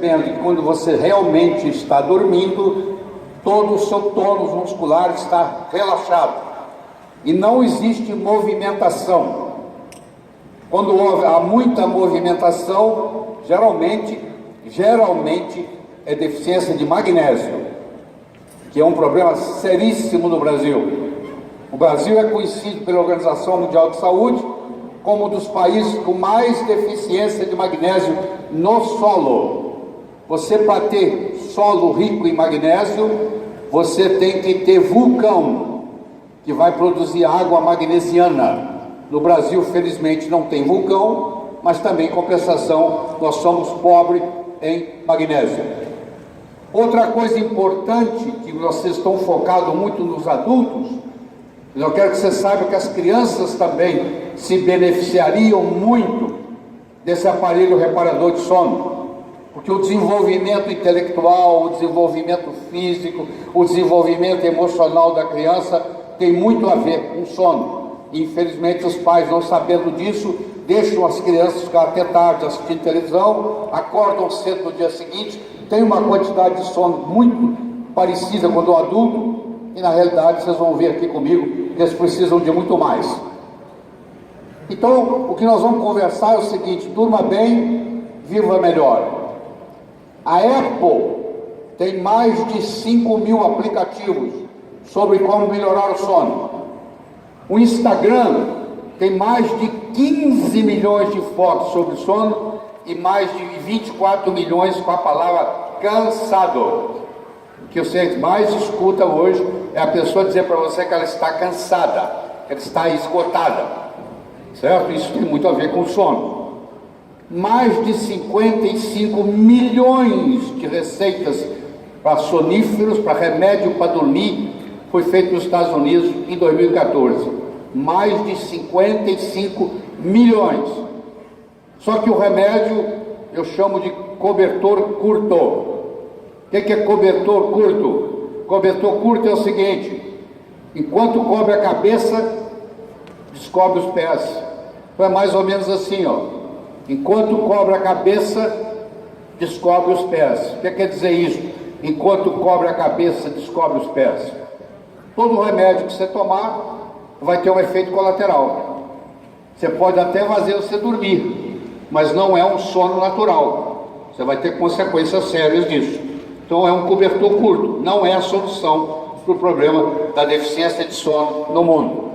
percebendo que quando você realmente está dormindo, todo o seu tônus muscular está relaxado e não existe movimentação. Quando há muita movimentação, geralmente é deficiência de magnésio, que é um problema seríssimo no Brasil. O Brasil é conhecido pela Organização Mundial de Saúde como um dos países com mais deficiência de magnésio no solo. Você, para ter solo rico em magnésio, você tem que ter vulcão, que vai produzir água magnesiana. No Brasil, felizmente, não tem vulcão, mas também, em compensação, nós somos pobres em magnésio. Outra coisa importante, que vocês estão focados muito nos adultos, eu quero que você saiba que as crianças também se beneficiariam muito desse aparelho reparador de sono, porque o desenvolvimento intelectual, o desenvolvimento físico, o desenvolvimento emocional da criança tem muito a ver com sono. Infelizmente, os pais, não sabendo disso, deixam as crianças ficar até tarde assistindo televisão, acordam cedo no dia seguinte, tem uma quantidade de sono muito parecida com a do adulto, e na realidade vocês vão ver aqui comigo que eles precisam de muito mais. Então, o que nós vamos conversar é o seguinte: durma bem, viva melhor. A Apple tem mais de 5.000 aplicativos sobre como melhorar o sono. O Instagram tem mais de 15 milhões de fotos sobre sono e mais de 24 milhões com a palavra cansado. O que você mais escuta hoje é a pessoa dizer para você que ela está cansada, que ela está esgotada, certo? Isso tem muito a ver com o sono. Mais de 55 milhões de receitas para soníferos, para remédio para dormir, foi feito nos Estados Unidos em 2014. Mais de 55 milhões. Só que o remédio eu chamo de cobertor curto. O que é cobertor curto? Cobertor curto é o seguinte: enquanto cobre a cabeça, descobre os pés. Então é mais ou menos assim, ó. Enquanto cobre a cabeça, descobre os pés. O que quer dizer isso? Enquanto cobre a cabeça, descobre os pés. Todo remédio que você tomar vai ter um efeito colateral. Você pode até fazer você dormir, mas não é um sono natural. Você vai ter consequências sérias disso. Então é um cobertor curto, não é a solução para o problema da deficiência de sono no mundo.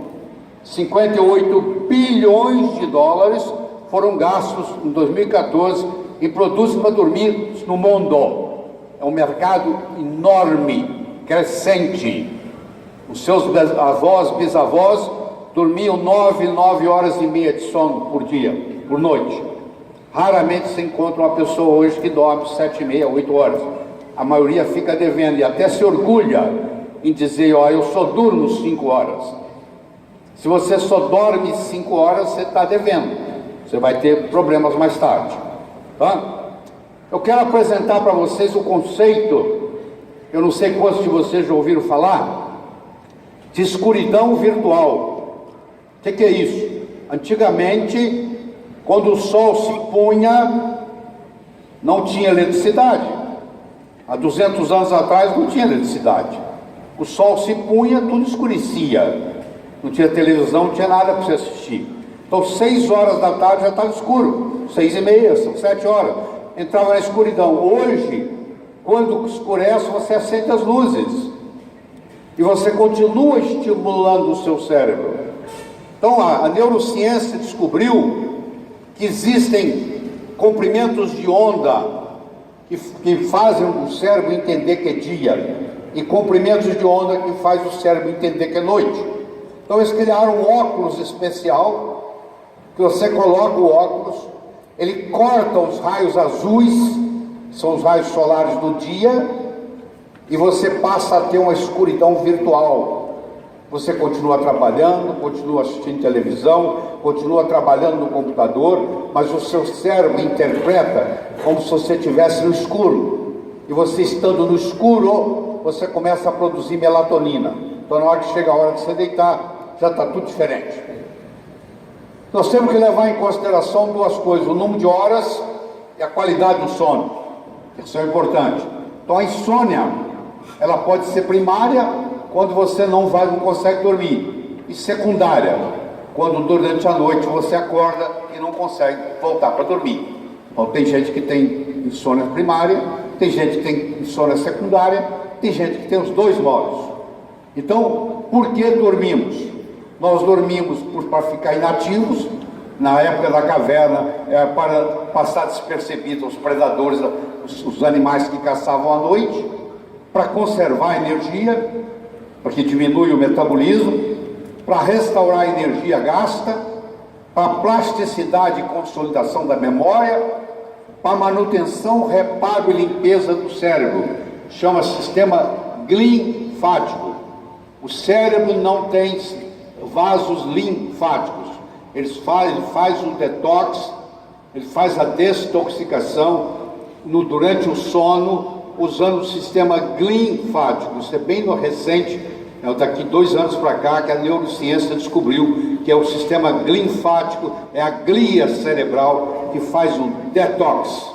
58 bilhões de dólares foram gastos em 2014 em produtos para dormir no mundo. É um mercado enorme, crescente. Os seus avós, bisavós, dormiam 9 horas e meia de sono por dia, por noite. Raramente se encontra uma pessoa hoje que dorme 7,5, 8 horas. A maioria fica devendo e até se orgulha em dizer: ó, eu só durmo 5 horas. Se você só dorme 5 horas, você está devendo. Você vai ter problemas mais tarde. Tá? Eu quero apresentar para vocês o conceito, eu não sei quantos de vocês já ouviram falar, de escuridão virtual. O que é isso? Antigamente, quando o sol se punha, não tinha eletricidade. Há 200 anos atrás não tinha eletricidade. O sol se punha, tudo escurecia. Não tinha televisão, não tinha nada para você assistir. Então 6 horas da tarde já estava escuro. 6h30, são 7 horas. Entrava na escuridão. Hoje, quando escurece, você acende as luzes. E você continua estimulando o seu cérebro. Então a neurociência descobriu que existem comprimentos de onda que fazem o cérebro entender que é dia, e comprimentos de onda que faz o cérebro entender que é noite. Então eles criaram um óculos especial, que você coloca o óculos, ele corta os raios azuis, são os raios solares do dia, e você passa a ter uma escuridão virtual. Você continua trabalhando, continua assistindo televisão, continua trabalhando no computador, mas o seu cérebro interpreta como se você estivesse no escuro. E você estando no escuro, você começa a produzir melatonina. Então na hora que chega a hora de você deitar, já está tudo diferente. Nós temos que levar em consideração duas coisas: o número de horas e a qualidade do sono. Isso é importante. Então a insônia, ela pode ser primária, quando você não consegue dormir, e secundária, quando durante a noite você acorda e não consegue voltar para dormir. Então tem gente que tem insônia primária, tem gente que tem insônia secundária, tem gente que tem os dois modos. Então, por que dormimos? Nós dormimos para ficar inativos. Na época da caverna, para passar despercebido aos predadores, os animais que caçavam à noite, para conservar energia, porque diminui o metabolismo, para restaurar a energia gasta, para plasticidade e consolidação da memória, para manutenção, reparo e limpeza do cérebro. Chama sistema linfático. O cérebro não tem vasos linfáticos. Ele faz um detox, ele faz a desintoxicação durante o sono, usando o sistema linfático. Isso é bem recente, daqui 2 anos para cá, que a neurociência descobriu que é o sistema linfático, é a glia cerebral que faz o detox.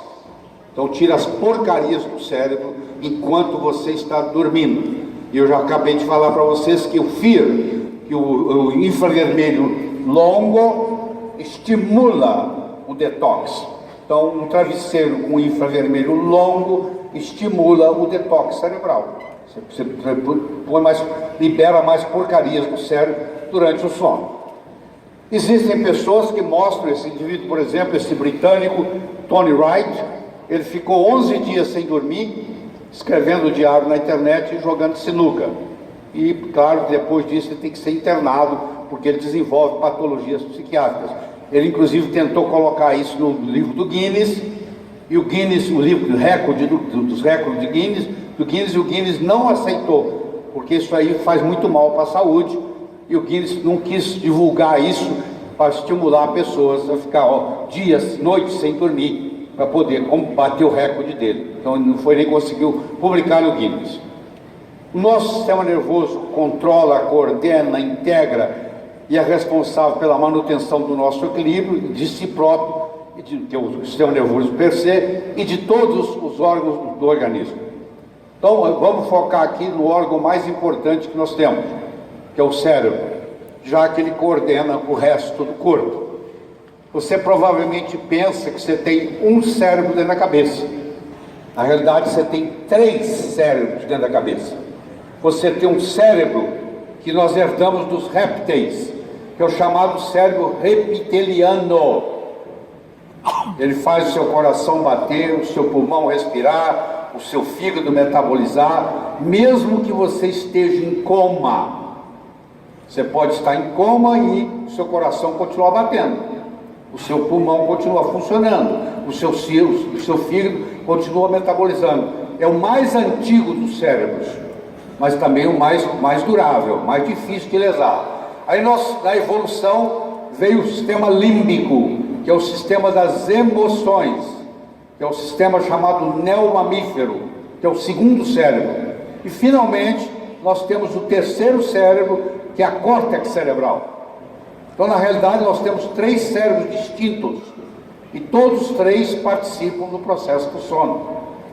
Então tira as porcarias do cérebro enquanto você está dormindo. E eu já acabei de falar para vocês que o FIR, que o infravermelho longo, estimula o detox. Então um com infravermelho longo estimula o detox cerebral. Você libera mais porcarias do cérebro durante o sono. Existem pessoas que mostram esse indivíduo, por exemplo, esse britânico Tony Wright. Ele ficou 11 dias sem dormir, escrevendo diário na internet e jogando sinuca. E, claro, depois disso ele tem que ser internado, porque ele desenvolve patologias psiquiátricas. Ele, inclusive, tentou colocar isso no livro do Guinness, e o Guinness, o livro do recorde, dos recordes de Guinness, o Guinness não aceitou, porque isso aí faz muito mal para a saúde, e o Guinness não quis divulgar isso para estimular pessoas a ficar dias, noites sem dormir, para poder bater o recorde dele. Então ele não foi nem conseguiu publicar no Guinness. O nosso sistema nervoso controla, coordena, integra e é responsável pela manutenção do nosso equilíbrio, de si próprio, que é o sistema nervoso per se, e de todos os órgãos do organismo. Então vamos focar aqui no órgão mais importante que nós temos, que é o cérebro, já que ele coordena o resto do corpo. Você provavelmente pensa que você tem um cérebro dentro da cabeça. Na realidade, você tem 3 cérebros dentro da cabeça. Você tem um cérebro que nós herdamos dos répteis, que é o chamado cérebro reptiliano. Ele faz o seu coração bater, o seu pulmão respirar, o seu fígado metabolizar, mesmo que você esteja em coma. Você pode estar em coma e o seu coração continuar batendo, o seu pulmão continua funcionando, o seu fígado continua metabolizando. É o mais antigo dos cérebros, mas também o mais durável, mais difícil de lesar. Aí na evolução veio o sistema límbico, que é o sistema das emoções, que é o sistema chamado neomamífero, que é o segundo cérebro. E finalmente nós temos o terceiro cérebro, que é a córtex cerebral. Então na realidade nós temos 3 cérebros distintos, e todos os 3 participam do processo do sono,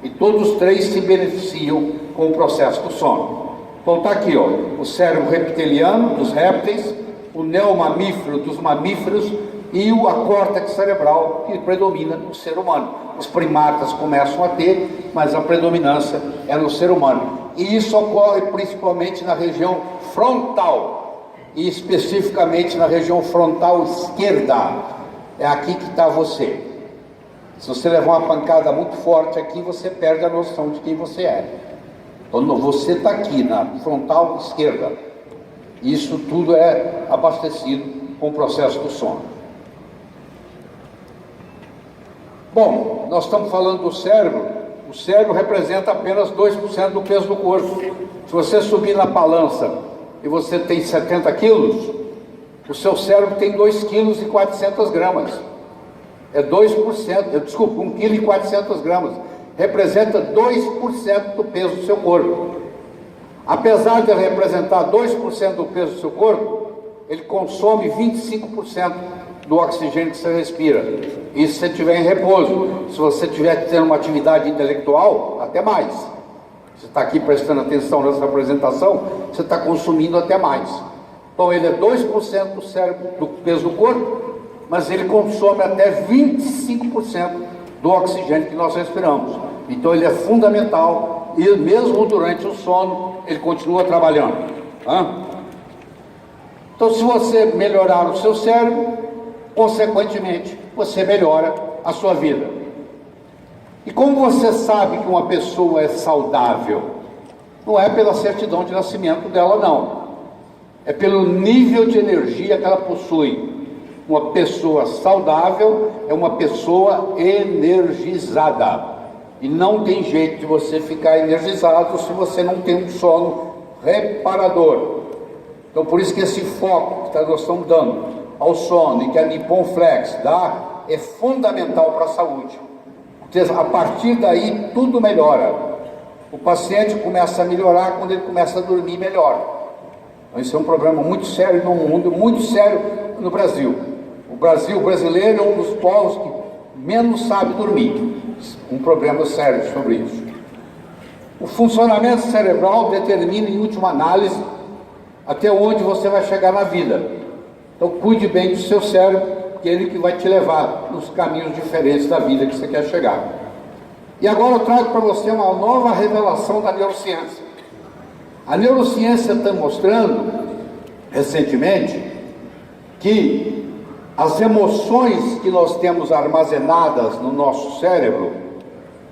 e todos os 3 se beneficiam com o processo do sono. Então está aqui, o cérebro reptiliano dos répteis, o neomamífero dos mamíferos e a córtex cerebral que predomina no ser humano. Os primatas começam a ter, mas a predominância é no ser humano. E isso ocorre principalmente na região frontal, e especificamente na região frontal esquerda. É aqui que está você. Se você levar uma pancada muito forte aqui, você perde a noção de quem você é. Então você está aqui na frontal esquerda. Isso tudo é abastecido com o processo do sono. Bom, nós estamos falando do cérebro. O cérebro representa apenas 2% do peso do corpo. Se você subir na balança e você tem 70 quilos, o seu cérebro tem 2,4 kg. É 2%, desculpa, 1,4 kg. Representa 2% do peso do seu corpo. Apesar de ele representar 2% do peso do seu corpo, ele consome 25% do oxigênio que você respira. Isso se você estiver em repouso. Se você estiver tendo uma atividade intelectual, até mais. Você está aqui prestando atenção nessa apresentação, você está consumindo até mais. Então ele é 2% do cérebro, do peso do corpo, mas ele consome até 25% do oxigênio que nós respiramos. Então ele é fundamental e mesmo durante o sono ele continua trabalhando. Então se você melhorar o seu cérebro, consequentemente você melhora a sua vida. E como você sabe que uma pessoa é saudável? Não é pela certidão de nascimento dela, não. É pelo nível de energia que ela possui. Uma pessoa saudável é uma pessoa energizada. E não tem jeito de você ficar energizado se você não tem um sono reparador. Então por isso que esse foco que nós estamos dando ao sono e que a Nippon Flex dá é fundamental para a saúde. Porque a partir daí tudo melhora. O paciente começa a melhorar quando ele começa a dormir melhor. Então, isso é um problema muito sério no mundo, muito sério no Brasil. O brasileiro é um dos povos que menos sabe dormir. Um problema sério sobre isso. O funcionamento cerebral determina, em última análise, até onde você vai chegar na vida. Então cuide bem do seu cérebro, porque é ele que vai te levar nos caminhos diferentes da vida que você quer chegar. E agora eu trago para você uma nova revelação da neurociência. A neurociência está mostrando, recentemente, que as emoções que nós temos armazenadas no nosso cérebro,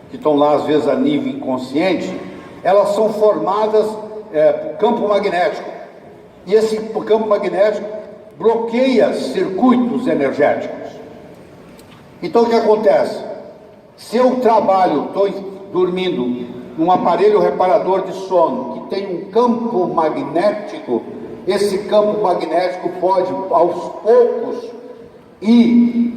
que estão lá às vezes a nível inconsciente, elas são formadas por campo magnético. E esse campo magnético bloqueia circuitos energéticos. Então o que acontece? Se eu trabalho, estou dormindo num aparelho reparador de sono que tem um campo magnético, esse campo magnético pode aos poucos ir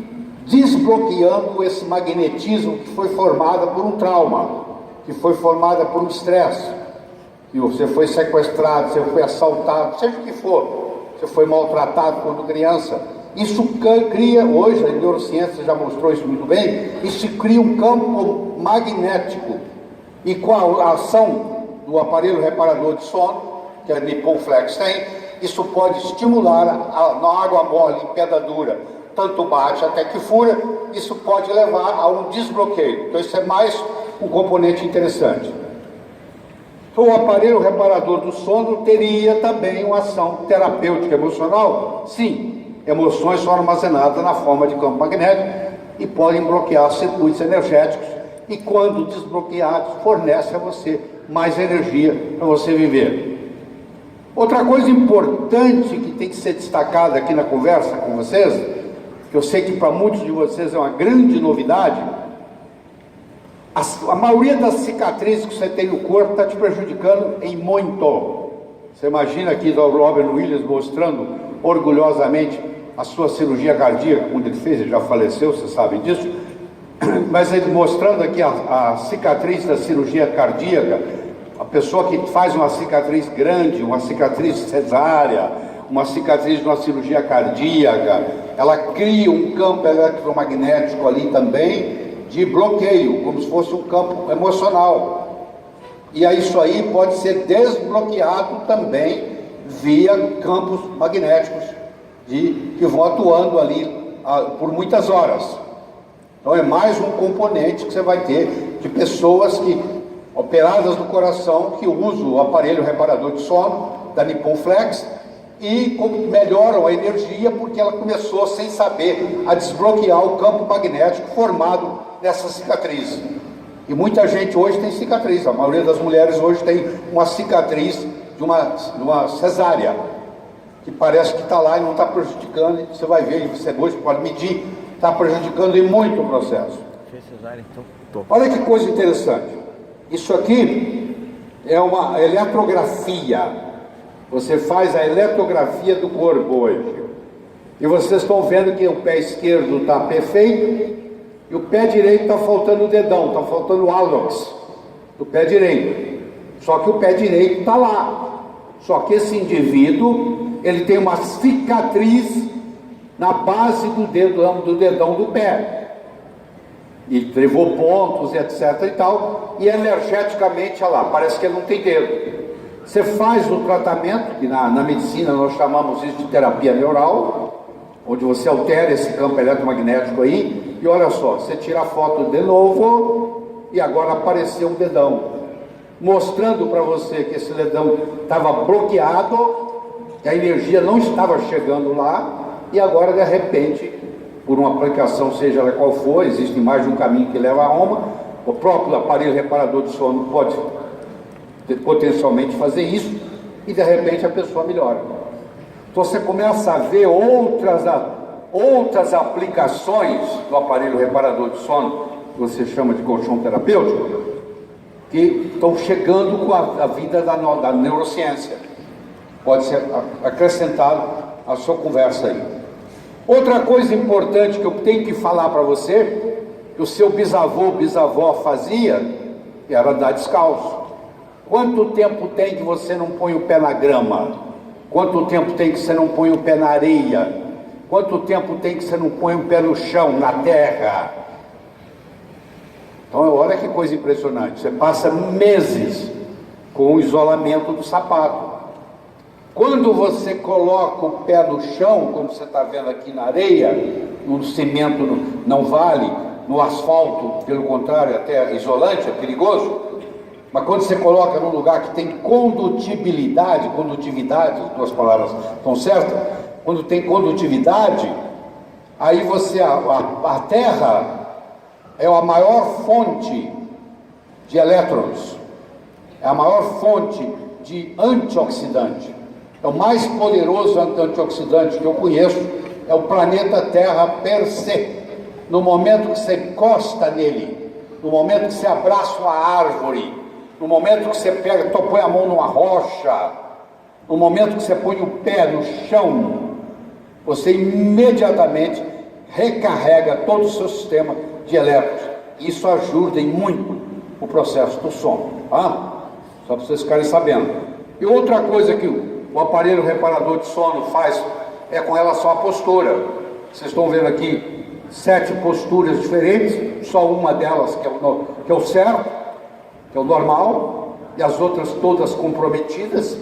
desbloqueando esse magnetismo que foi formado por um trauma, que foi formado por um estresse, que você foi sequestrado, você foi assaltado, seja o que for, você foi maltratado quando criança. Isso cria, hoje a neurociência já mostrou isso muito bem, isso cria um campo magnético. E com a ação do aparelho reparador de sono, que a Nippon Flex tem, isso pode estimular na água mole, em pedra dura, tanto bate até que fura, isso pode levar a um desbloqueio. Então isso é mais um componente interessante. Então, o aparelho reparador do sono teria também uma ação terapêutica emocional? Sim, emoções são armazenadas na forma de campo magnético e podem bloquear circuitos energéticos e, quando desbloqueados, fornece a você mais energia para você viver. Outra coisa importante que tem que ser destacada aqui na conversa com vocês, que eu sei que para muitos de vocês é uma grande novidade, a maioria das cicatrizes que você tem no corpo está te prejudicando em muito. Você imagina aqui o Robin Williams mostrando orgulhosamente a sua cirurgia cardíaca, quando ele fez, ele já faleceu, vocês sabem disso, mas ele mostrando aqui a cicatriz da cirurgia cardíaca, a pessoa que faz uma cicatriz grande, uma cicatriz cesárea, uma cicatriz de uma cirurgia cardíaca, ela cria um campo eletromagnético ali também, de bloqueio, como se fosse um campo emocional. E aí isso aí pode ser desbloqueado também via campos magnéticos que vão atuando ali por muitas horas. Então é mais um componente que você vai ter de pessoas que, operadas do coração, que usam o aparelho reparador de sono da Nippon Flex e melhoram a energia porque ela começou sem saber a desbloquear o campo magnético formado nessa cicatriz. E muita gente hoje tem cicatriz, a maioria das mulheres hoje tem uma cicatriz de uma cesárea, que parece que está lá e não está prejudicando, e você vai ver, você hoje pode medir, está prejudicando em muito o processo. Olha que coisa interessante, isso aqui é uma eletrografia, você faz a eletrografia do corpo hoje, e vocês estão vendo que o pé esquerdo está perfeito, e o pé direito está faltando o dedão, está faltando o hálux do pé direito. Só que o pé direito está lá. Só que esse indivíduo, ele tem uma cicatriz na base do dedão do pé. E levou pontos, etc. e tal, e energeticamente, olha lá, parece que ele não tem dedo. Você faz o tratamento, que na medicina nós chamamos isso de terapia neural, onde você altera esse campo eletromagnético aí, e olha só, você tira a foto de novo, e agora apareceu um dedão, mostrando para você que esse dedão estava bloqueado, que a energia não estava chegando lá, e agora de repente, por uma aplicação, seja ela qual for, existe mais de um caminho que leva a Roma, o próprio aparelho reparador de sono pode potencialmente fazer isso, e de repente a pessoa melhora. Então você começa a ver outras aplicações do aparelho reparador de sono, que você chama de colchão terapêutico, que estão chegando com a vida da neurociência. Pode ser acrescentado à sua conversa aí. Outra coisa importante que eu tenho que falar para você, que o seu bisavó fazia, era andar descalço. Quanto tempo tem que você não põe o pé na grama? Quanto tempo tem que você não põe o pé na areia? Quanto tempo tem que você não põe o pé no chão, na terra? Então olha que coisa impressionante, você passa meses com o isolamento do sapato. Quando você coloca o pé no chão, como você está vendo aqui na areia, no cimento não vale, no asfalto, pelo contrário, até isolante, é perigoso, mas quando você coloca num lugar que tem condutividade, as duas palavras estão certas, quando tem condutividade, aí a terra é a maior fonte de elétrons, é a maior fonte de antioxidante. É o mais poderoso antioxidante que eu conheço, é o planeta Terra per se. No momento que você encosta nele, no momento que você abraça uma árvore, no momento que você põe a mão numa rocha, no momento que você põe o pé no chão, você imediatamente recarrega todo o seu sistema de elétrons. Isso ajuda em muito o processo do sono, tá? Só para vocês ficarem sabendo. E outra coisa que o aparelho reparador de sono faz é com relação à postura. Vocês estão vendo aqui 7 posturas diferentes, só uma delas que é o certo, que é o normal, e as outras todas comprometidas.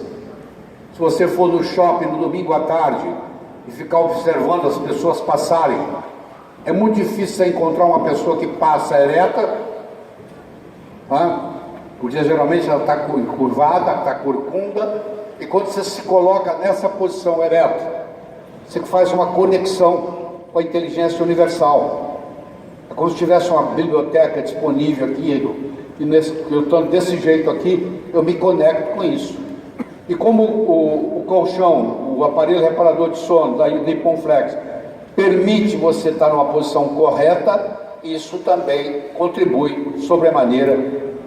Se você for no shopping no domingo à tarde e ficar observando as pessoas passarem, é muito difícil você encontrar uma pessoa que passa ereta, porque geralmente ela está curvada, está corcunda. E quando você se coloca nessa posição ereta, você faz uma conexão com a inteligência universal. É como se tivesse uma biblioteca disponível aqui, e eu estou desse jeito aqui, eu me conecto com isso. E como o colchão, o aparelho reparador de sono da Nippon Flex, permite você estar numa posição correta, isso também contribui sobremaneira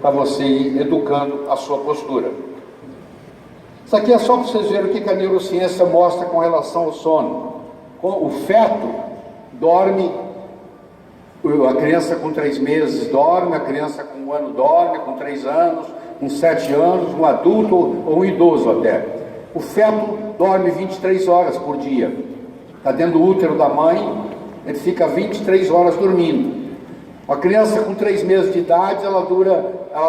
para você ir educando a sua postura. Isso aqui é só para vocês verem o que a neurociência mostra com relação ao sono. O feto dorme, a criança com 3 meses dorme, a criança com 1 ano dorme, com 3 anos, com 7 anos, um adulto ou um idoso até. O feto dorme 23 horas por dia. Está dentro do útero da mãe, ele fica 23 horas dormindo. Uma criança com 3 meses de idade, ela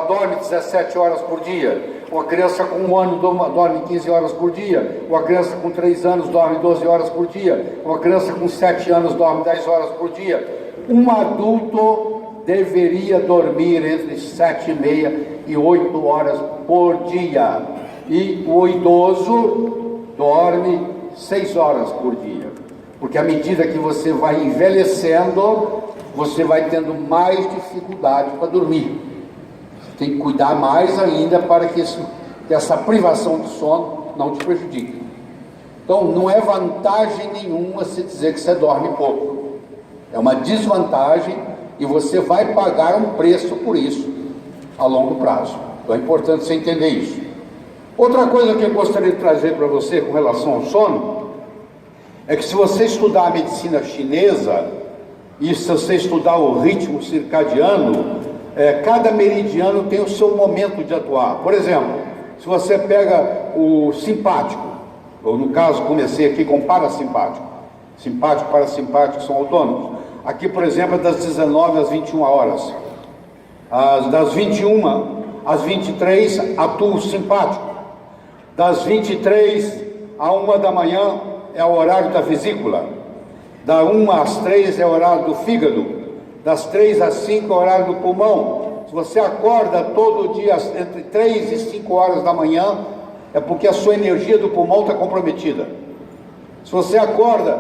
dorme 17 horas por dia. Uma criança com 1 ano dorme 15 horas por dia. Uma criança com 3 anos dorme 12 horas por dia. Uma criança com 7 anos dorme 10 horas por dia. Um adulto deveria dormir entre 7h30 e 8 horas por dia. E o idoso dorme 6 horas por dia. Porque à medida que você vai envelhecendo, você vai tendo mais dificuldade para dormir. Tem que cuidar mais ainda para que essa privação de sono não te prejudique. Então, não é vantagem nenhuma se dizer que você dorme pouco. É uma desvantagem e você vai pagar um preço por isso a longo prazo. Então, é importante você entender isso. Outra coisa que eu gostaria de trazer para você com relação ao sono é que se você estudar a medicina chinesa e se você estudar o ritmo circadiano, cada meridiano tem o seu momento de atuar. Por exemplo, se você pega o simpático, ou no caso comecei aqui com o parasimpático, Simpático, parasimpático são autônomos. Aqui, por exemplo, é das 19 às 21 horas. Das 21 às 23, atua o simpático. Das 23 à 1 da manhã é o horário da vesícula. Da 1 às 3 é o horário do fígado. Das 3 às 5 é o horário do pulmão. Se você acorda todo dia entre 3 e 5 horas da manhã, é porque a sua energia do pulmão está comprometida. Se você acorda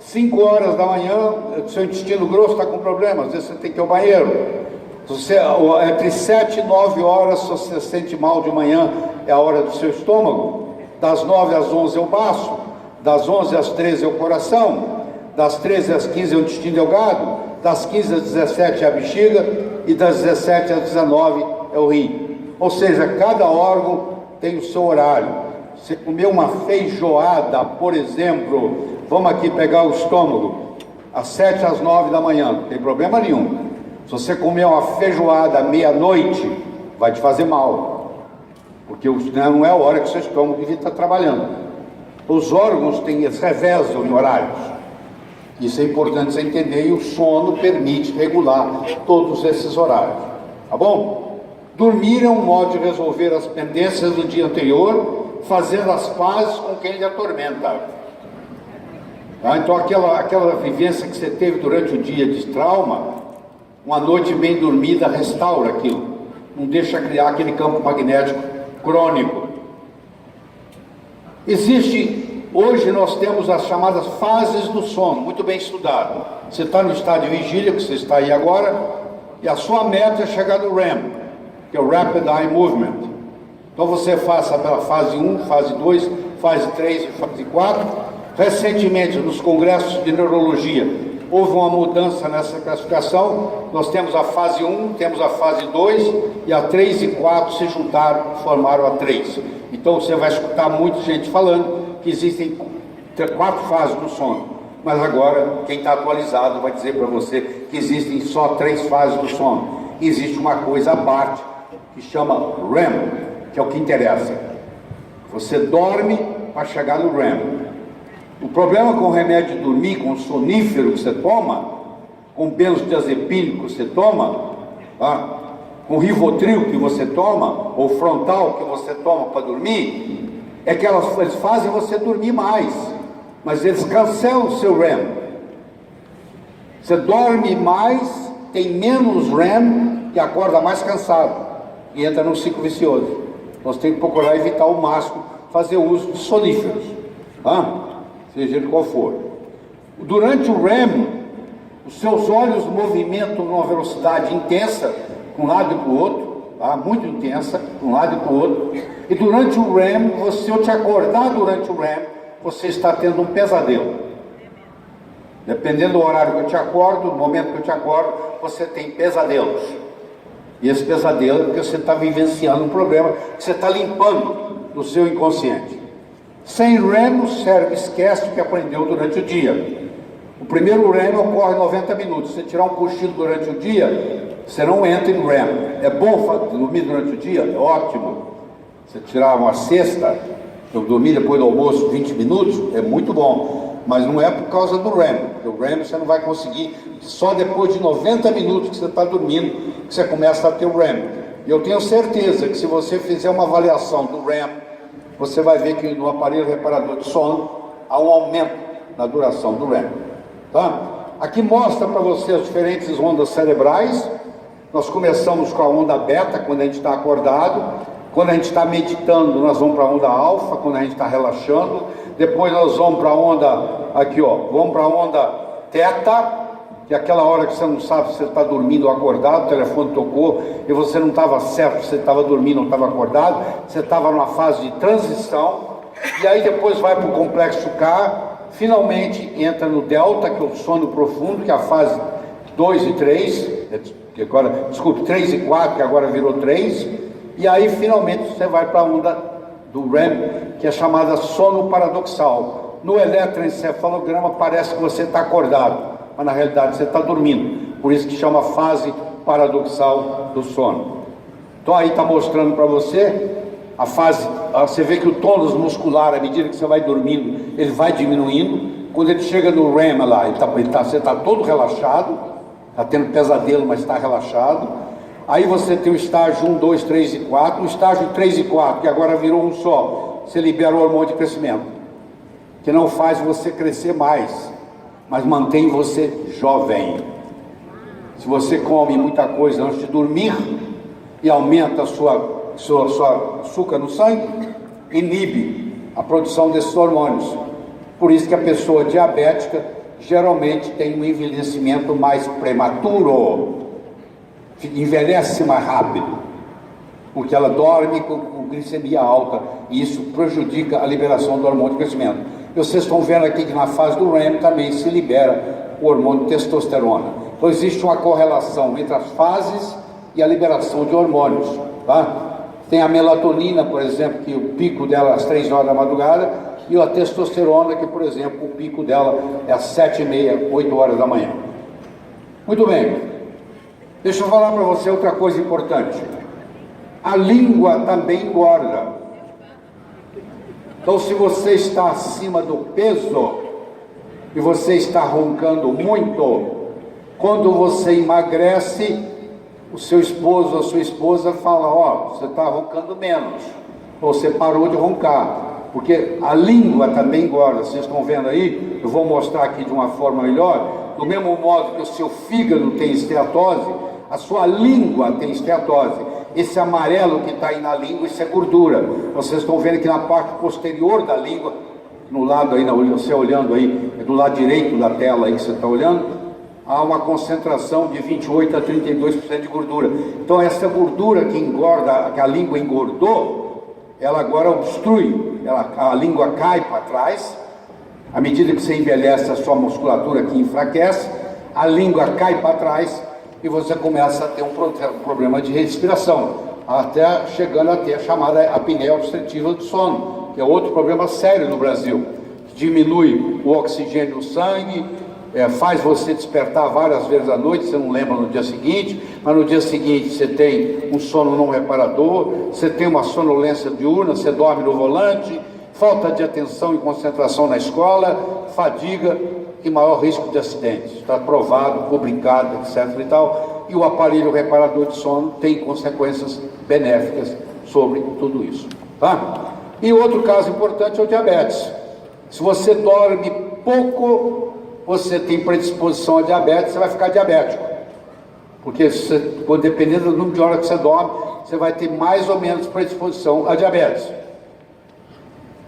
5 horas da manhã, seu intestino grosso está com problema, às vezes você tem que ir ao banheiro. Se você, entre 7 e 9 horas, se você sente mal de manhã, é a hora do seu estômago. Das 9 às 11 é o baço, das 11 às 13 é o coração, das 13 às 15 é o intestino delgado, das 15 às 17 é a bexiga e das 17 às 19 é o rim. Ou seja, cada órgão tem o seu horário. Você comer uma feijoada, por exemplo, vamos aqui pegar o estômago, às 7 às 9 da manhã, não tem problema nenhum. Se você comer uma feijoada à meia-noite, vai te fazer mal, porque não é a hora que o seu estômago devia estar trabalhando. Os órgãos eles revezam em horários. Isso é importante você entender, e o sono permite regular todos esses horários. Tá bom? Dormir é um modo de resolver as pendências do dia anterior, fazendo as pazes com quem lhe atormenta. Tá? Então aquela vivência que você teve durante o dia de trauma, uma noite bem dormida restaura aquilo, não deixa criar aquele campo magnético crônico. Hoje nós temos as chamadas fases do sono, muito bem estudado. Você está no estado de vigília, que você está aí agora, e a sua meta é chegar no REM, que é o Rapid Eye Movement. Então você faça pela fase 1, fase 2, fase 3 e fase 4. Recentemente, nos congressos de neurologia, houve uma mudança nessa classificação. Nós temos a fase 1, temos a fase 2, e a 3 e 4 se juntaram, formaram a 3. Então você vai escutar muita gente falando que existem 4 fases do sono, mas agora quem está atualizado vai dizer para você que existem só 3 fases do sono. Existe uma coisa à parte que chama REM, que é o que interessa. Você dorme para chegar no REM. O problema com o remédio de dormir, com o sonífero que você toma, com o benzodiazepínico que você toma, tá? Com o Rivotril que você toma, ou Frontal que você toma para dormir, é que eles fazem você dormir mais, mas eles cancelam o seu REM. Você dorme mais, tem menos REM e acorda mais cansado, e entra num ciclo vicioso. Nós temos que procurar evitar ao máximo fazer uso de soníferos, tá? Seja ele qual for. Durante o REM, os seus olhos movimentam numa velocidade intensa, de um lado e para o outro, tá? Muito intensa, de um lado e para o outro. E durante o REM, se eu te acordar durante o REM, você está tendo um pesadelo. Dependendo do horário que eu te acordo, do momento que eu te acordo, você tem pesadelos. E esse pesadelo é porque você está vivenciando um problema que você está limpando do seu inconsciente. Sem REM, o cérebro esquece o que aprendeu durante o dia. O primeiro REM ocorre em 90 minutos. Se você tirar um cochilo durante o dia, você não entra em REM. É bom dormir durante o dia? É ótimo. Você tirar uma siesta, eu dormir depois do almoço 20 minutos, é muito bom. Mas não é por causa do REM. Porque o REM você não vai conseguir, só depois de 90 minutos que você está dormindo, que você começa a ter o REM. E eu tenho certeza que se você fizer uma avaliação do REM, você vai ver que no aparelho reparador de sono há um aumento na duração do REM. Tá? Aqui mostra para você as diferentes ondas cerebrais. Nós começamos com a onda beta, quando a gente está acordado. Quando a gente está meditando, nós vamos para a onda alfa, quando a gente está relaxando. Depois nós vamos para a onda, aqui ó, vamos para a onda teta, que é aquela hora que você não sabe se você está dormindo ou acordado, o telefone tocou e você não estava certo, se você estava dormindo ou estava acordado, você estava numa fase de transição, e aí depois vai para o complexo K, finalmente entra no delta, que é o sono profundo, que é a fase 2 e 3, que agora, desculpe, 3 e 4, que agora virou 3, e aí finalmente você vai para a onda do REM, que é chamada sono paradoxal. No eletroencefalograma parece que você está acordado, mas na realidade você está dormindo, por isso que chama fase paradoxal do sono. Então aí está mostrando para você a fase, você vê que o tônus muscular, à medida que você vai dormindo, ele vai diminuindo. Quando ele chega no REM lá, você está todo relaxado, está tendo pesadelo, mas está relaxado. Aí você tem o estágio 1, 2, 3 e 4. O estágio 3 e 4, que agora virou um só, você libera o hormônio de crescimento, que não faz você crescer mais, mas mantém você jovem. Se você come muita coisa antes de dormir e aumenta a sua açúcar no sangue, inibe a produção desses hormônios. Por isso que a pessoa diabética geralmente tem um envelhecimento mais prematuro, envelhece mais rápido, porque ela dorme com glicemia alta, e isso prejudica a liberação do hormônio de crescimento. E vocês estão vendo aqui que na fase do REM também se libera o hormônio de testosterona. Então existe uma correlação entre as fases e a liberação de hormônios, tá? Tem a melatonina, por exemplo, que o pico dela é às 3 horas da madrugada, e a testosterona, que, por exemplo, o pico dela é às 7h30, 8 horas da manhã. Muito bem. Deixa eu falar para você outra coisa importante. A língua também engorda. Então, se você está acima do peso e você está roncando muito, quando você emagrece, o seu esposo ou a sua esposa fala: ó, você está roncando menos, ou você parou de roncar, porque a língua também engorda. Vocês estão vendo aí? Eu vou mostrar aqui de uma forma melhor. Do mesmo modo que o seu fígado tem esteatose, a sua língua tem esteatose. Esse amarelo que está aí na língua, isso é gordura. Vocês estão vendo que na parte posterior da língua, no lado aí, você olhando aí, do lado direito da tela aí que você está olhando, há uma concentração de 28 a 32% de gordura. Então essa gordura que engorda, que a língua engordou, ela agora obstrui, a língua cai para trás. À medida que você envelhece, a sua musculatura aqui enfraquece, a língua cai para trás e você começa a ter um problema de respiração, até chegando a ter a chamada apneia obstrutiva do sono, que é outro problema sério no Brasil. Diminui o oxigênio no sangue, faz você despertar várias vezes à noite, você não lembra no dia seguinte, mas no dia seguinte você tem um sono não reparador, você tem uma sonolência diurna, você dorme no volante, falta de atenção e concentração na escola, fadiga e maior risco de acidentes. Está provado, publicado, etc. e tal. E o aparelho reparador de sono tem consequências benéficas sobre tudo isso. Tá? E outro caso importante é o diabetes. Se você dorme pouco, você tem predisposição a diabetes, você vai ficar diabético. Porque dependendo do número de horas que você dorme, você vai ter mais ou menos predisposição a diabetes.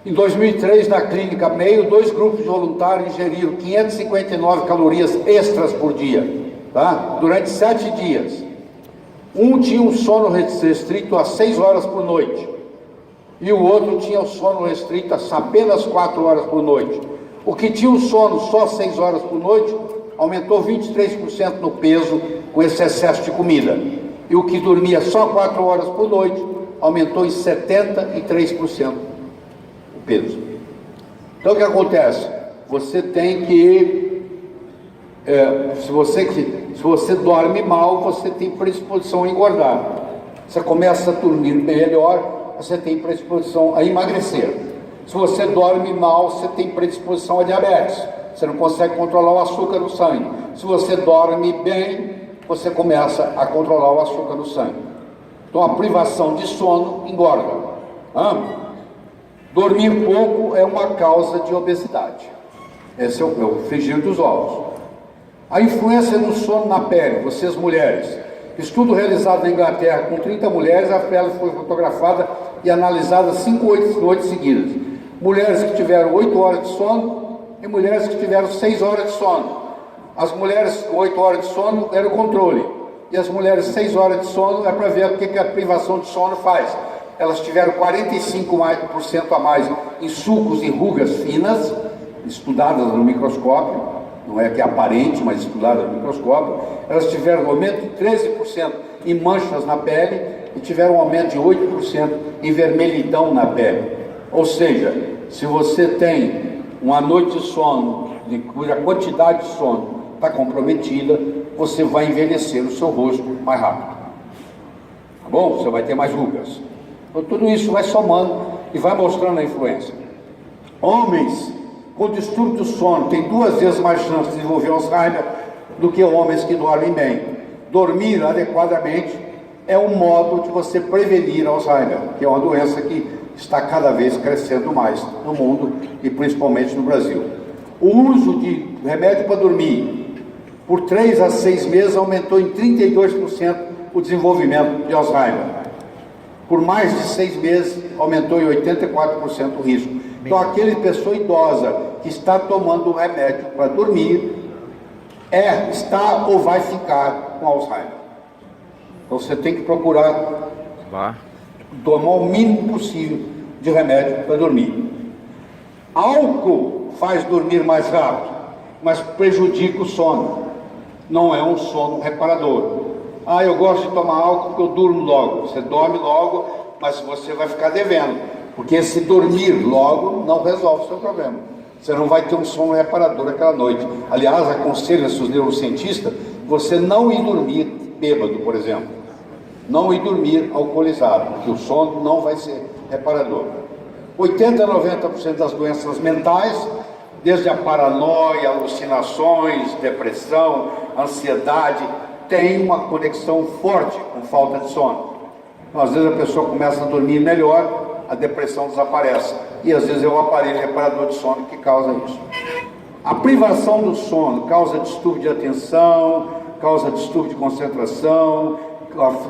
Em 2003, na Clínica Mayo, 2 grupos de voluntários ingeriram 559 calorias extras por dia, tá? Durante 7 dias. Um tinha um sono restrito a 6 horas por noite, e o outro tinha o sono restrito a apenas 4 horas por noite. O que tinha o sono só 6 horas por noite, aumentou 23% no peso com esse excesso de comida. E o que dormia só 4 horas por noite, aumentou em 73%. Peso. Então o que acontece? Você tem que, se você dorme mal, você tem predisposição a engordar. Você começa a dormir melhor, você tem predisposição a emagrecer. Se você dorme mal, você tem predisposição a diabetes. Você não consegue controlar o açúcar no sangue. Se você dorme bem, você começa a controlar o açúcar no sangue. Então a privação de sono engorda. Dormir pouco é uma causa de obesidade. Esse é o frigir dos ovos. A influência do sono na pele, vocês mulheres. Estudo realizado na Inglaterra com 30 mulheres, a pele foi fotografada e analisada 5 noites seguidas. Mulheres que tiveram 8 horas de sono e mulheres que tiveram 6 horas de sono. As mulheres com 8 horas de sono era o controle. E as mulheres 6 horas de sono é para ver o que a privação de sono faz. Elas tiveram 45% a mais em sulcos e rugas finas, estudadas no microscópio, não é que é aparente, mas estudadas no microscópio. Elas tiveram um aumento de 13% em manchas na pele e tiveram um aumento de 8% em vermelhidão na pele. Ou seja, se você tem uma noite de sono, cuja quantidade de sono está comprometida, você vai envelhecer o seu rosto mais rápido. Tá bom? Você vai ter mais rugas. Então, tudo isso vai somando e vai mostrando a influência. Homens com distúrbio do sono têm 2 vezes mais chance de desenvolver Alzheimer do que homens que dormem bem. Dormir adequadamente é um modo de você prevenir Alzheimer, que é uma doença que está cada vez crescendo mais no mundo e principalmente no Brasil. O uso de remédio para dormir por 3 a 6 meses aumentou em 32% o desenvolvimento de Alzheimer. Por mais de 6 meses aumentou em 84% o risco. Então aquela pessoa idosa que está tomando remédio para dormir está ou vai ficar com Alzheimer. Então você tem que procurar tomar o mínimo possível de remédio para dormir. Álcool faz dormir mais rápido, mas prejudica o sono. Não é um sono reparador. Eu gosto de tomar álcool porque eu durmo logo. Você dorme logo, mas você vai ficar devendo, porque esse dormir logo não resolve o seu problema. Você não vai ter um sono reparador aquela noite. Aliás, aconselho a seus neurocientistas você não ir dormir bêbado, por exemplo. Não ir dormir alcoolizado, porque o sono não vai ser reparador. 80 a 90% das doenças mentais, desde a paranoia, alucinações, depressão, ansiedade, tem uma conexão forte com falta de sono. Então, às vezes a pessoa começa a dormir melhor, a depressão desaparece. E às vezes é o aparelho reparador de sono que causa isso. A privação do sono causa distúrbio de atenção, causa distúrbio de concentração,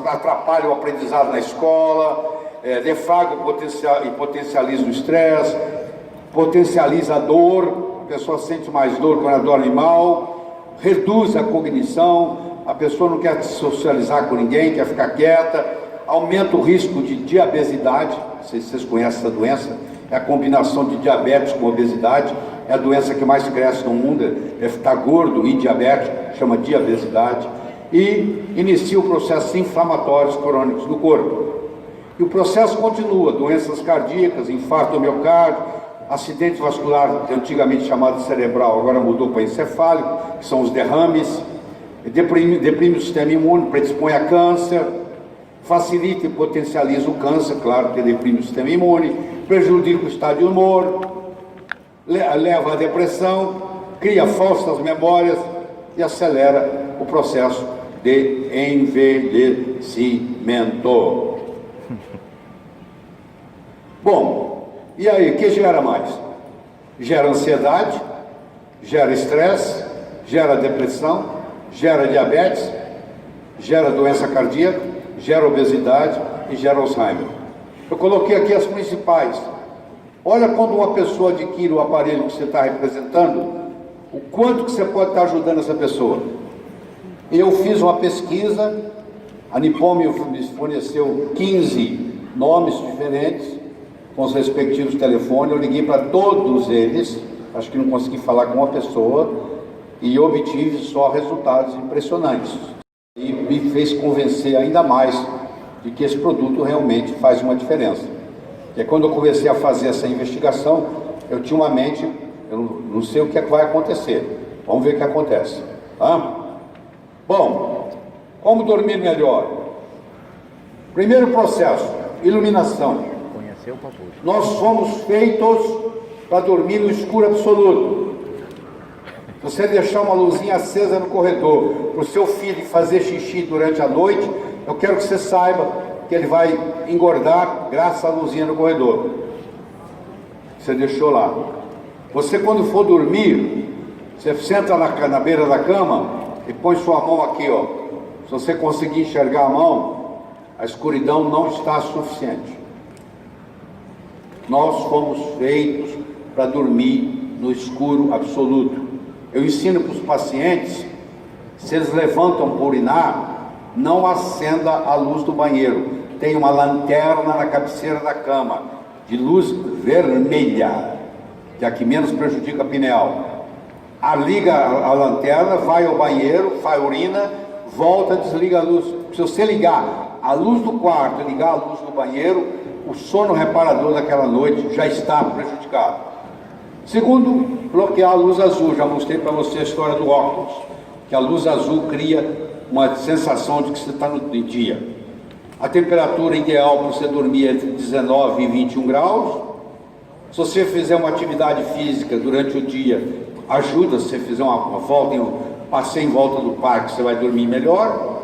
atrapalha o aprendizado na escola, deflagra e potencializa o estresse, potencializa a dor, a pessoa sente mais dor quando ela dorme mal, reduz a cognição, a pessoa não quer socializar com ninguém, quer ficar quieta, aumenta o risco de diabesidade. Não sei se vocês conhecem essa doença, é a combinação de diabetes com obesidade, é a doença que mais cresce no mundo, é ficar gordo e diabético, chama diabesidade, e inicia o processo inflamatórios crônicos do corpo. E o processo continua, doenças cardíacas, infarto do miocárdio, acidente vascular, antigamente chamado cerebral, agora mudou para encefálico, que são os derrames, deprime o sistema imune, predispõe a câncer, facilita e potencializa o câncer, claro que deprime o sistema imune, prejudica o estado de humor, leva à depressão, cria falsas memórias e acelera o processo de envelhecimento. Bom, e aí, o que gera mais? Gera ansiedade, gera estresse, gera depressão, gera diabetes, gera doença cardíaca, gera obesidade e gera Alzheimer. Eu coloquei aqui as principais. Olha quando uma pessoa adquire o aparelho que você está representando, o quanto que você pode estar ajudando essa pessoa. Eu fiz uma pesquisa, a Nippon me forneceu 15 nomes diferentes, com os respectivos telefones, eu liguei para todos eles, acho que não consegui falar com uma pessoa, e obtive só resultados impressionantes. E me fez convencer ainda mais de que esse produto realmente faz uma diferença. E quando eu comecei a fazer essa investigação, eu tinha uma mente, eu não sei o que é que vai acontecer. Vamos ver o que acontece. Tá? Bom, como dormir melhor? Primeiro processo, iluminação. Nós somos feitos para dormir no escuro absoluto. Se você deixar uma luzinha acesa no corredor para o seu filho fazer xixi durante a noite, eu quero que você saiba que ele vai engordar graças à luzinha no corredor. Você deixou lá. Você, quando for dormir, você senta na beira da cama e põe sua mão aqui, ó. Se você conseguir enxergar a mão, a escuridão não está suficiente. Nós fomos feitos para dormir no escuro absoluto. Eu ensino para os pacientes, se eles levantam para urinar, não acenda a luz do banheiro. Tem uma lanterna na cabeceira da cama, de luz vermelha, que é a que menos prejudica a pineal. Liga a lanterna, vai ao banheiro, faz urina, volta, desliga a luz. Se você ligar a luz do quarto e ligar a luz do banheiro, o sono reparador daquela noite já está prejudicado. Segundo, bloquear a luz azul. Já mostrei para você a história do óculos, que a luz azul cria uma sensação de que você está no dia. A temperatura ideal para você dormir é entre 19 e 21 graus. Se você fizer uma atividade física durante o dia, ajuda. Se você fizer uma volta, um passeio em volta do parque, você vai dormir melhor.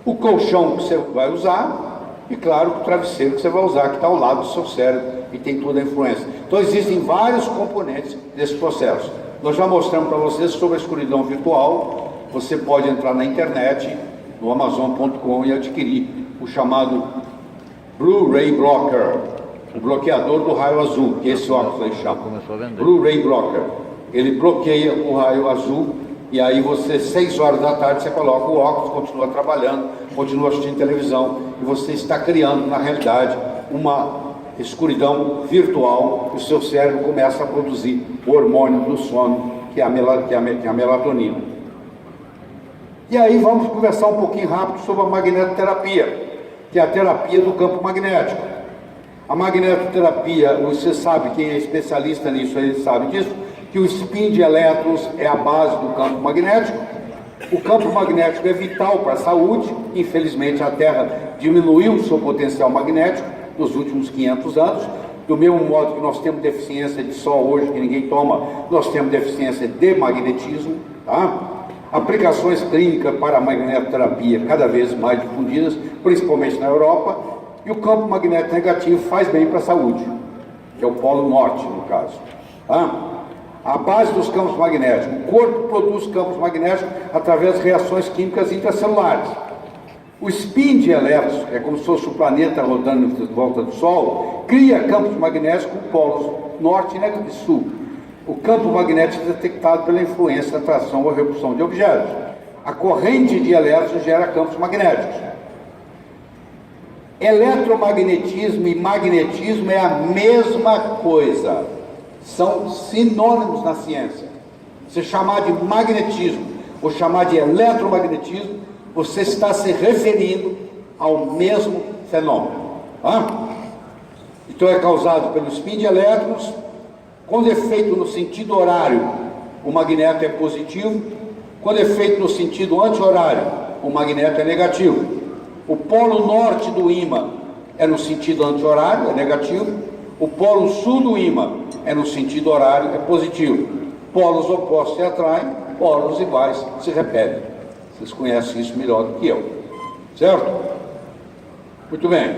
O colchão que você vai usar e, claro, o travesseiro que você vai usar, que está ao lado do seu cérebro e tem toda a influência. Então, existem vários componentes desse processo. Nós já mostramos para vocês sobre a escuridão virtual. Você pode entrar na internet, no Amazon.com, e adquirir o chamado Blu-ray Blocker, o bloqueador do raio azul, que esse óculos aí chama. Blu-ray Blocker. Ele bloqueia o raio azul e aí você, 6 horas da tarde, você coloca o óculos, continua trabalhando, continua assistindo televisão e você está criando, na realidade, uma escuridão virtual e o seu cérebro começa a produzir o hormônio do sono, que é a melatonina. E aí vamos conversar um pouquinho rápido sobre a magnetoterapia, que é a terapia do campo magnético. A magnetoterapia, você sabe, quem é especialista nisso, ele sabe disso, que o spin de elétrons é a base do campo magnético. O campo magnético é vital para a saúde. Infelizmente, a Terra diminuiu o seu potencial magnético nos últimos 500 anos. Do mesmo modo que nós temos deficiência de sol hoje, que ninguém toma, nós temos deficiência de magnetismo, tá? Aplicações clínicas para a magnetoterapia cada vez mais difundidas, principalmente na Europa, e o campo magnético negativo faz bem para a saúde, que é o polo norte, no caso. Tá? A base dos campos magnéticos, o corpo produz campos magnéticos através de reações químicas intracelulares. O spin de elétrons, é como se fosse o planeta rodando em volta do Sol, cria campos magnéticos com polos norte e sul. O campo magnético é detectado pela influência, atração ou repulsão de objetos. A corrente de elétrons gera campos magnéticos. Eletromagnetismo e magnetismo é a mesma coisa. São sinônimos na ciência. Se chamar de magnetismo ou chamar de eletromagnetismo, você está se referindo ao mesmo fenômeno. Tá? Então é causado pelo spin de elétrons. Quando é feito no sentido horário, o magneto é positivo. Quando é feito no sentido anti-horário, o magneto é negativo. O polo norte do ímã é no sentido anti-horário, é negativo. O polo sul do ímã é no sentido horário, é positivo. Polos opostos se atraem, polos iguais se repelem. Vocês conhecem isso melhor do que eu, certo? Muito bem.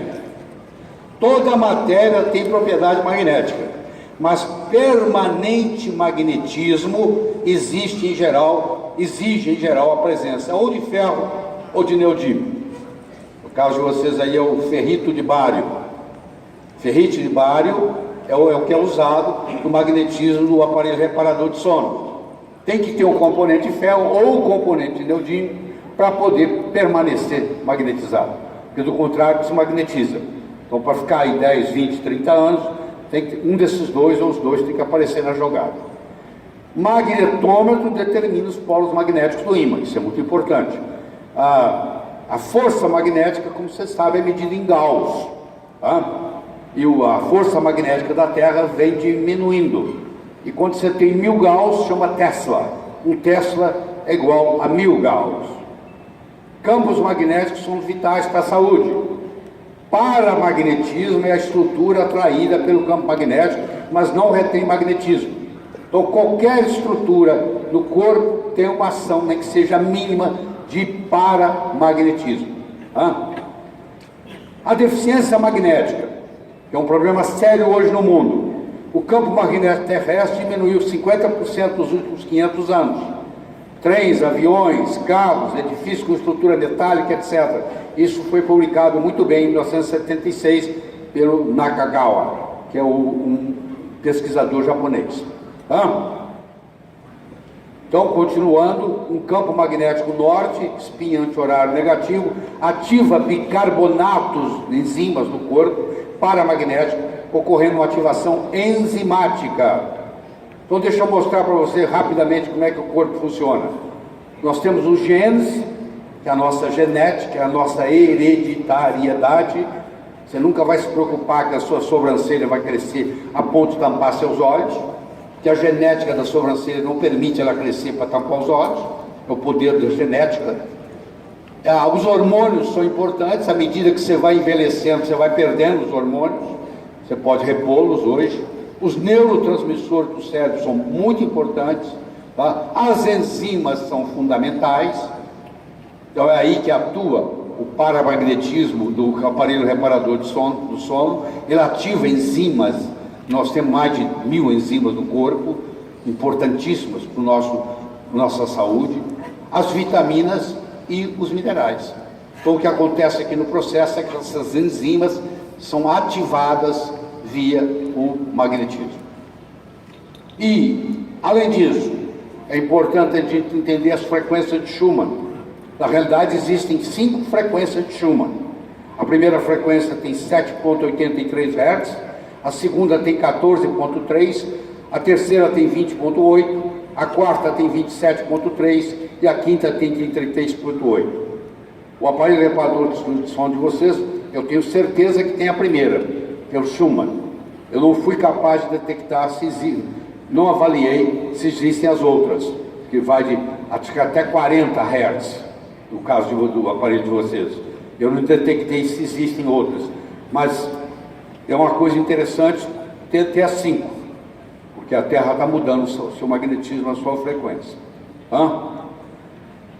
Toda matéria tem propriedade magnética, mas permanente magnetismo exige em geral a presença ou de ferro ou de neodímio. No caso de vocês aí é o ferrito de bário. Ferrite de bário é o que é usado no magnetismo do aparelho reparador de sono. Tem que ter o componente de ferro ou o componente de neodímio para poder permanecer magnetizado, porque do contrário se magnetiza. Então, para ficar aí 10, 20, 30 anos, tem que, um desses dois ou os dois tem que aparecer na jogada. Magnetômetro determina os polos magnéticos do ímã, isso é muito importante. A força magnética, como você sabe, é medida em Gauss, tá? E a força magnética da Terra vem diminuindo. E quando você tem 1000 Gauss, chama Tesla. Um Tesla é igual a 1000 Gauss. Campos magnéticos são vitais para a saúde. Paramagnetismo é a estrutura atraída pelo campo magnético, mas não retém magnetismo. Então, qualquer estrutura no corpo tem uma ação, nem que seja mínima, de paramagnetismo. A deficiência magnética, que é um problema sério hoje no mundo. O campo magnético terrestre diminuiu 50% nos últimos 500 anos. Trens, aviões, carros, edifícios com estrutura metálica, etc. Isso foi publicado muito bem em 1976 pelo Nakagawa, que é um pesquisador japonês. Então, continuando, um campo magnético norte, spin anti-horário negativo, ativa bicarbonatos, enzimas do corpo, paramagnético, ocorrendo uma ativação enzimática. Então deixa eu mostrar para você rapidamente como é que o corpo funciona. Nós temos os genes, que é a nossa genética, é a nossa hereditariedade. Você nunca vai se preocupar que a sua sobrancelha vai crescer a ponto de tampar seus olhos, que a genética da sobrancelha não permite ela crescer para tampar os olhos, é o poder da genética. Os hormônios são importantes. À medida que você vai envelhecendo, você vai perdendo os hormônios. Você pode repô-los hoje, Os neurotransmissores do cérebro são muito importantes, tá? As enzimas são fundamentais. Então é aí que atua o paramagnetismo do aparelho reparador do sono. Ele ativa enzimas. Nós temos mais de 1000 enzimas no corpo, importantíssimas para nossa saúde. As vitaminas e os minerais. Então o que acontece aqui no processo é que essas enzimas são ativadas via o magnetismo. E, além disso, é importante a gente entender as frequências de Schumann. Na realidade, existem 5 frequências de Schumann. A primeira frequência tem 7,83 Hz, a segunda tem 14,3, a terceira tem 20,8, a quarta tem 27,3 e a quinta tem 33,8. O aparelho reparador de som de vocês, eu tenho certeza que tem a primeira, que é o Schumann. Eu não fui capaz de detectar se existem, não avaliei se existem as outras, que vai de até 40 Hz. No caso do aparelho de vocês, eu não detectei se existem outras, mas é uma coisa interessante ter as 5, porque a Terra está mudando o seu magnetismo, a sua frequência.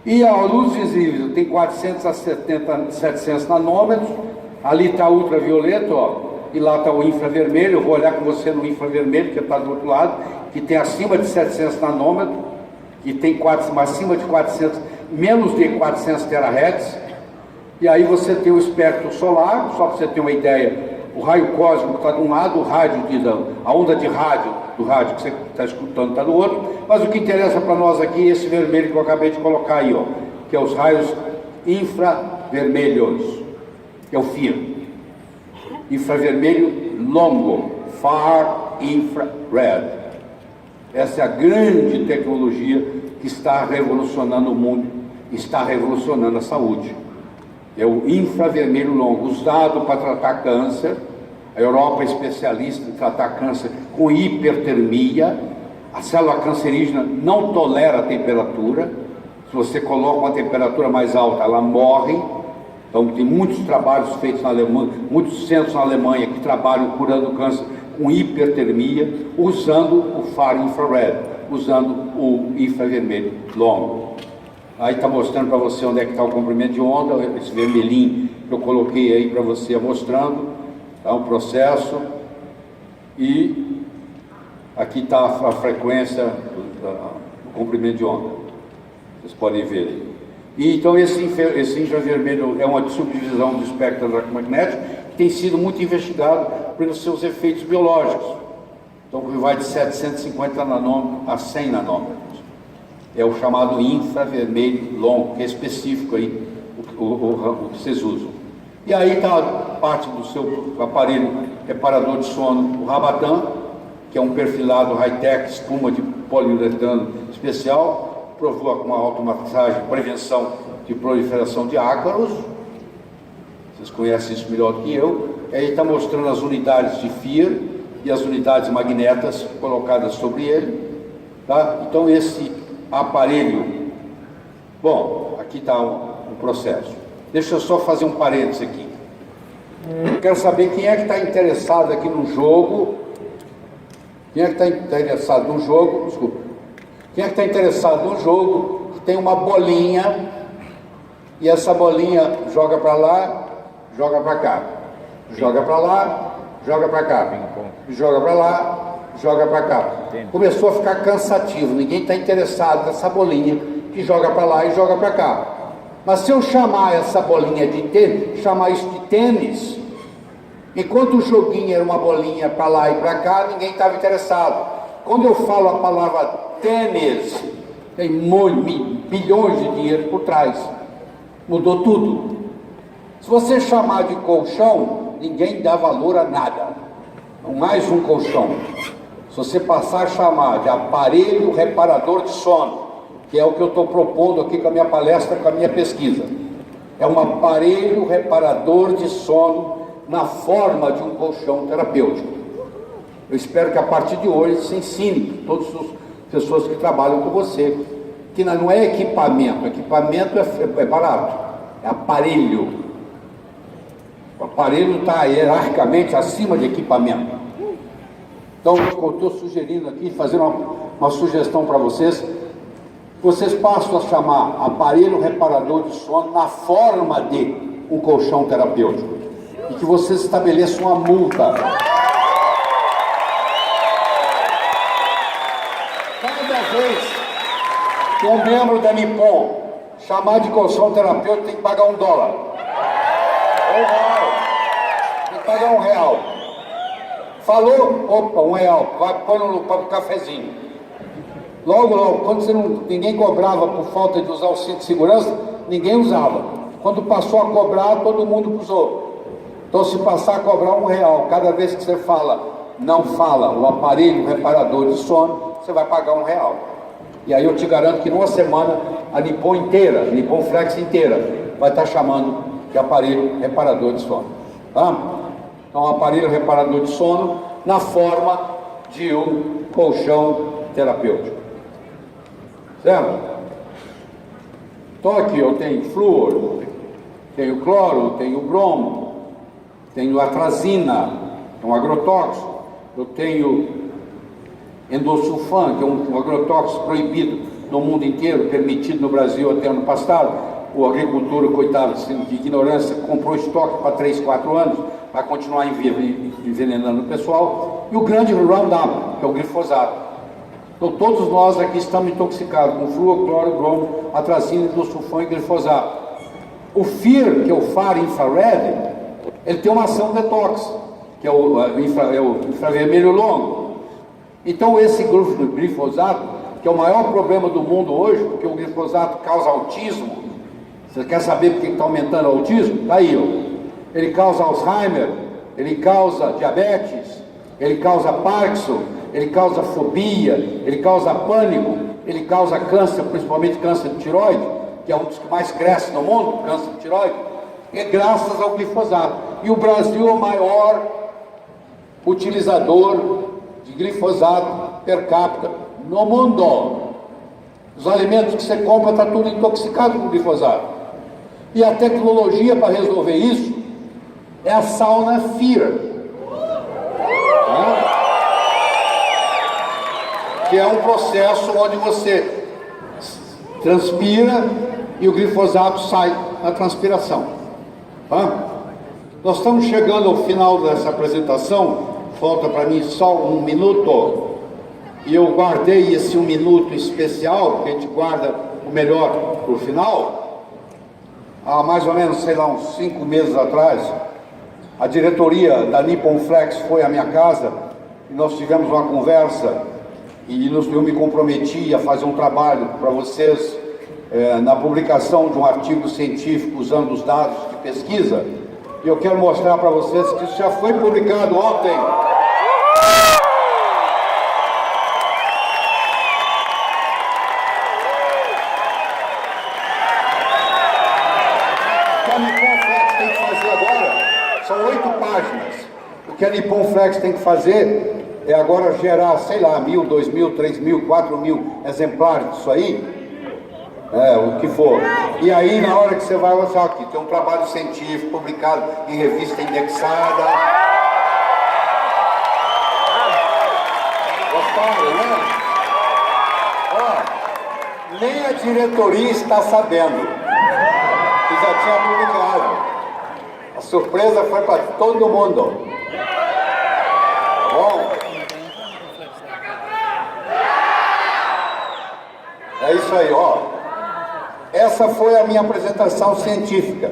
E a luz visível tem 400 a 700 nanômetros, ali está ultravioleta, ó, e lá está o infravermelho. Eu vou olhar com você no infravermelho, que está do outro lado, que tem acima de 700 nanômetros, que tem acima de 400, menos de 400 terahertz, e aí você tem o espectro solar, só para você ter uma ideia, o raio cósmico está de um lado, o rádio, a onda de rádio, do rádio que você está escutando está do outro, mas o que interessa para nós aqui é esse vermelho que eu acabei de colocar aí, ó, que é os raios infravermelhos, que é o FIR, infravermelho longo, Far Infrared. Essa é a grande tecnologia que está revolucionando o mundo, está revolucionando a saúde. É o infravermelho longo, usado para tratar câncer. A Europa é especialista em tratar câncer com hipertermia. A célula cancerígena não tolera a temperatura. Se você coloca uma temperatura mais alta, ela morre. Então tem muitos trabalhos feitos na Alemanha, muitos centros na Alemanha que trabalham curando câncer com hipertermia, usando o Far Infrared, usando o infravermelho longo. Aí está mostrando para você onde é que está o comprimento de onda, esse vermelhinho que eu coloquei aí para você, mostrando, tá, o processo. E aqui está a frequência do comprimento de onda, vocês podem ver aí. E então esse infravermelho é uma subdivisão do espectro eletromagnético que tem sido muito investigado pelos seus efeitos biológicos. Então vai de 750 nanômetros a 100 nanômetros. É o chamado infravermelho longo, que é específico aí, o que vocês usam. E aí está parte do seu aparelho reparador de sono, o Rabatan, que é um perfilado high-tech, espuma de poliuretano especial, provou com uma automatizagem, prevenção de proliferação de ácaros. Vocês conhecem isso melhor do que eu. E aí está mostrando as unidades de FIR e as unidades magnetas colocadas sobre ele. Tá? Então esse aparelho, bom, aqui está o processo. Deixa eu só fazer um parênteses aqui. Eu quero saber quem é que está interessado aqui no jogo. Quem é que está interessado no jogo? Desculpa. Quem é que está interessado no jogo que tem uma bolinha e essa bolinha joga para lá, joga para cá, joga para lá, joga para cá, joga para lá, joga para cá. Começou a ficar cansativo, ninguém está interessado nessa bolinha que joga para lá e joga para cá. Mas se eu chamar essa bolinha de tênis, chamar isso de tênis, enquanto o joguinho era uma bolinha para lá e para cá, ninguém estava interessado. Quando eu falo a palavra tênis, tem bilhões de dinheiro por trás. Mudou tudo. Se você chamar de colchão, ninguém dá valor a nada. Mais um colchão. Se você passar a chamar de aparelho reparador de sono, que é o que eu estou propondo aqui com a minha palestra, com a minha pesquisa, é um aparelho reparador de sono na forma de um colchão terapêutico. Eu espero que a partir de hoje se ensine todas as pessoas que trabalham com você, que não é equipamento é barato, é aparelho. O aparelho está hierarquicamente acima de equipamento. Então, eu estou sugerindo aqui, fazer uma sugestão para vocês. Vocês passam a chamar aparelho reparador de sono na forma de um colchão terapêutico. E que vocês estabeleçam uma multa. Cada vez que um membro da Nippon chamar de colchão terapêutico, tem que pagar $1. Tem que pagar R$1. Falou? Opa, R$1. Vai pôr no cafezinho. Logo, quando ninguém cobrava por falta de usar o cinto de segurança, ninguém usava. Quando passou a cobrar, todo mundo usou. Então, se passar a cobrar R$1, cada vez que você não fala o aparelho reparador de sono, você vai pagar R$1. E aí eu te garanto que numa semana a Nippon inteira, a Nippon Flex inteira, vai estar chamando de aparelho reparador de sono. Tá? Então, aparelho reparador de sono na forma de um colchão terapêutico. Certo? Então aqui eu tenho flúor, tenho cloro, tenho bromo, tenho atrazina, é um agrotóxico, eu tenho endosulfan, que é um agrotóxico proibido no mundo inteiro, permitido no Brasil até ano passado. O agricultor, coitado, de ignorância, comprou estoque para 3, 4 anos, vai continuar envenenando o pessoal. E o grande Roundup, que é o glifosato. Então todos nós aqui estamos intoxicados com flúor, cloro, bromo, atrazina, endosulfan e glifosato. O FIR, que é o FAR infrared, ele tem uma ação detox, que é o infravermelho longo. Então esse glifosato, que é o maior problema do mundo hoje, porque o glifosato causa autismo. Você quer saber por que está aumentando o autismo? Está aí, ó. Ele causa Alzheimer, ele causa diabetes, ele causa Parkinson, ele causa fobia, ele causa pânico, ele causa câncer, principalmente câncer de tireoide, que é um dos que mais cresce no mundo, câncer de tireoide, é graças ao glifosato. E o Brasil é o maior utilizador de glifosato per capita no mundo. Os alimentos que você compra está tudo intoxicado com glifosato. E a tecnologia para resolver isso é a sauna FIR, que é um processo onde você transpira e o glifosato sai na transpiração. Nós estamos chegando ao final dessa apresentação, falta para mim só 1 minuto, e eu guardei esse 1 minuto especial, porque a gente guarda o melhor para o final. Há mais ou menos, sei lá, uns 5 meses atrás, a diretoria da Nippon Flex foi à minha casa e nós tivemos uma conversa e eu me comprometi a fazer um trabalho para vocês na publicação de um artigo científico usando os dados de pesquisa. E eu quero mostrar para vocês que isso já foi publicado ontem. São 8 páginas. O que a Nippon Flex tem que fazer é agora gerar, sei lá, 1.000, 2.000, 3.000, 4.000 exemplares disso aí, o que for. E aí, na hora que você vai olhar aqui, tem um trabalho científico publicado em revista indexada. Gostaram, né? Ó, nem a diretoria está sabendo que já tinha publicado. A surpresa foi para todo mundo. Bom, é isso aí, ó. Essa foi a minha apresentação científica.